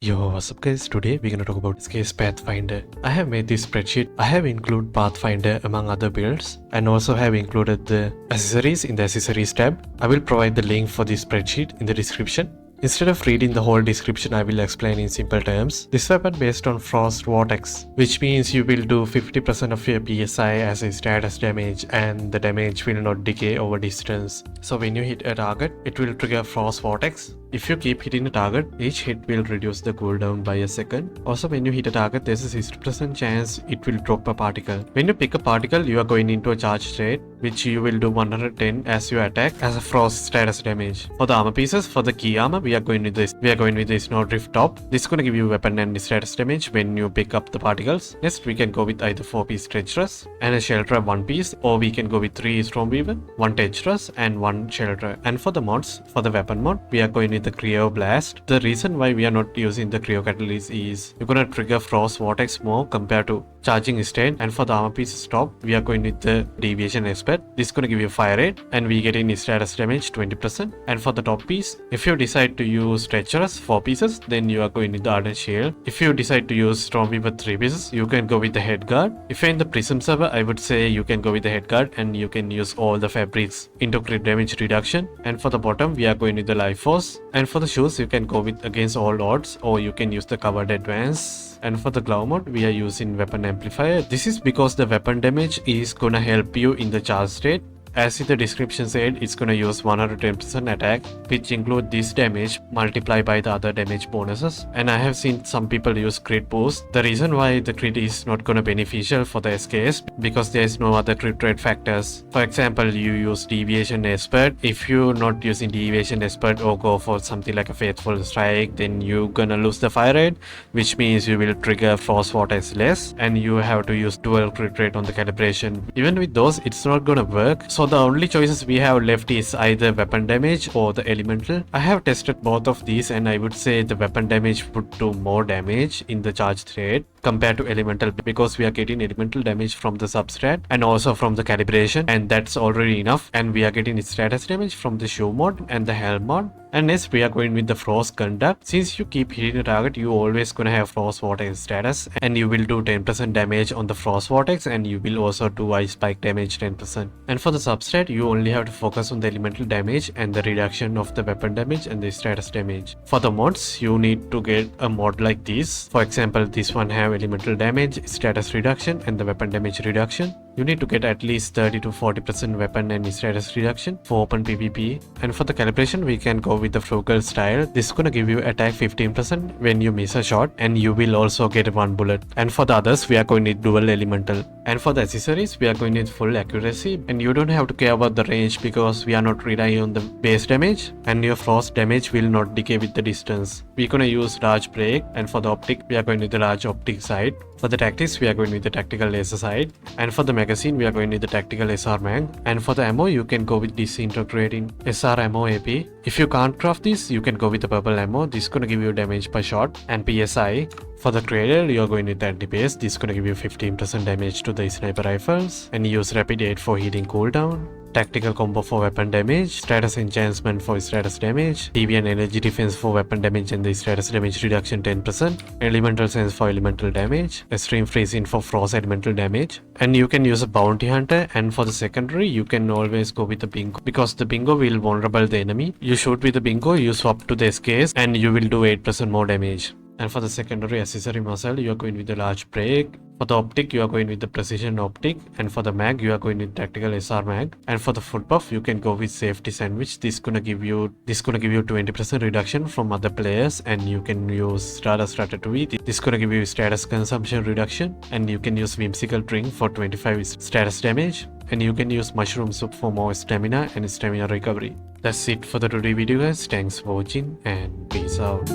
Yo, what's up guys? Today we're gonna talk about Sks Pathfinder. I have made this spreadsheet. I have included Pathfinder among other builds and also have included the accessories in the accessories tab. I will provide the link for this spreadsheet in the description. Instead of reading the whole description, I will explain in simple terms. This weapon based on Frost Vortex, which means you will do 50% of your PSI as a status damage and the damage will not decay over distance. So when you hit a target, it will trigger Frost Vortex. If you keep hitting a target, each hit will reduce the cooldown by a second. Also, when you hit a target, there's a 60% chance it will drop a particle. When you pick a particle, you are going into a charge state, which you will do 110 as you attack as a frost status damage. For the armor pieces, for the key armor, we are going with this Snowdrift top. This is going to give you weapon and status damage when you pick up the particles. Next, we can go with either 4-piece Treacherous and a Shelter 1 piece, or we can go with 3 Stormweaver, 1 Treacherous and 1 Shelter. And for the mods, for the weapon mod, we are going with the Cryo Blast. The reason why we are not using the Cryo Catalyst is you're gonna trigger Frost Vortex more compared to charging state. And for the armor pieces top, we are going with the Deviation Expert. This is gonna give you fire rate and we get in status damage 20%. And for the top piece, if you decide to use Treacherous 4 pieces, then you are going with the Ardent Shield. If you decide to use Stormweaver 3 pieces, you can go with the Head Guard. If you're in the Prism server, I would say you can go with the Head Guard and you can use all the fabrics into crit damage reduction. And for the bottom, we are going with the Life Force. And for the shoes, you can go with against all odds, or you can use the Covered Advance. And for the glove mode, we are using Weapon Amplifier. This is because the weapon damage is gonna help you in the charge state. As in the description said, it's gonna use 110% attack, which include this damage multiplied by the other damage bonuses. And I have seen some people use crit boost. The reason why the crit is not gonna beneficial for the SKS because there is no other crit rate factors. For example, you use Deviation Expert. If you're not using Deviation Expert or go for something like a Faithful Strike, then you're gonna lose the fire rate, which means you will trigger Frost Vortex less, and you have to use dual crit rate on the calibration. Even with those, it's not gonna work. So the only choices we have left is either weapon damage or the elemental. I have tested both of these and I would say the weapon damage would do more damage in the charge state compared to elemental because we are getting elemental damage from the substrat and also from the calibration, and that's already enough. And we are getting status damage from the shoe mod and the helm mod. And next we are going with the Frost Conduct. Since you keep hitting a target, you always gonna have Frost Vortex status and you will do 10% damage on the Frost Vortex, and you will also do Ice Spike damage 10%. And for the substrat, you only have to focus on the elemental damage and the reduction of the weapon damage and the status damage. For the mods, you need to get a mod like this. For example, this one have elemental damage, status reduction and the weapon damage reduction. You need to get at least 30 to 40% weapon and status reduction for open PvP. And for the calibration, we can go with the frugal style. This is gonna give you attack 15% when you miss a shot, and you will also get 1 bullet. And for the others, we are going with dual elemental. And for the accessories, we are going with full accuracy, and you don't have to care about the range because we are not relying on the base damage, and your frost damage will not decay with the distance. We're gonna use large break, and for the optic, we are going with the large optic sight. For the tactics, we are going with the tactical laser sight. And for the magazine, we are going with the tactical SR mag. And for the ammo, you can go with disintegrating SR ammo AP. If you can't craft this, you can go with the purple ammo. This is gonna give you damage per shot and PSI. For the cradle, you are going with the anti-base. This is gonna give you 15% damage to the sniper rifles. And use rapid 8 for healing cooldown. Tactical combo for weapon damage, status enhancement for status damage, deviant energy defense for weapon damage and the status damage reduction 10%, elemental sense for elemental damage, extreme freezing for frost elemental damage. And you can use a bounty hunter. And for the secondary, you can always go with the bingo because the bingo will vulnerable the enemy. You shoot with the bingo, you swap to the SKS and you will do 8% more damage. And for the secondary accessory muscle, you are going with the large break. For the optic, you are going with the precision optic. And for the mag, you are going with tactical SR mag. And for the foot buff, you can go with safety sandwich. This gonna give you 20% reduction from other players, and you can use Stardust Ratatouille. This gonna give you status consumption reduction, and you can use whimsical drink for 25 status damage. And you can use mushroom soup for more stamina and stamina recovery. That's it for the today video guys. Thanks for watching and peace out.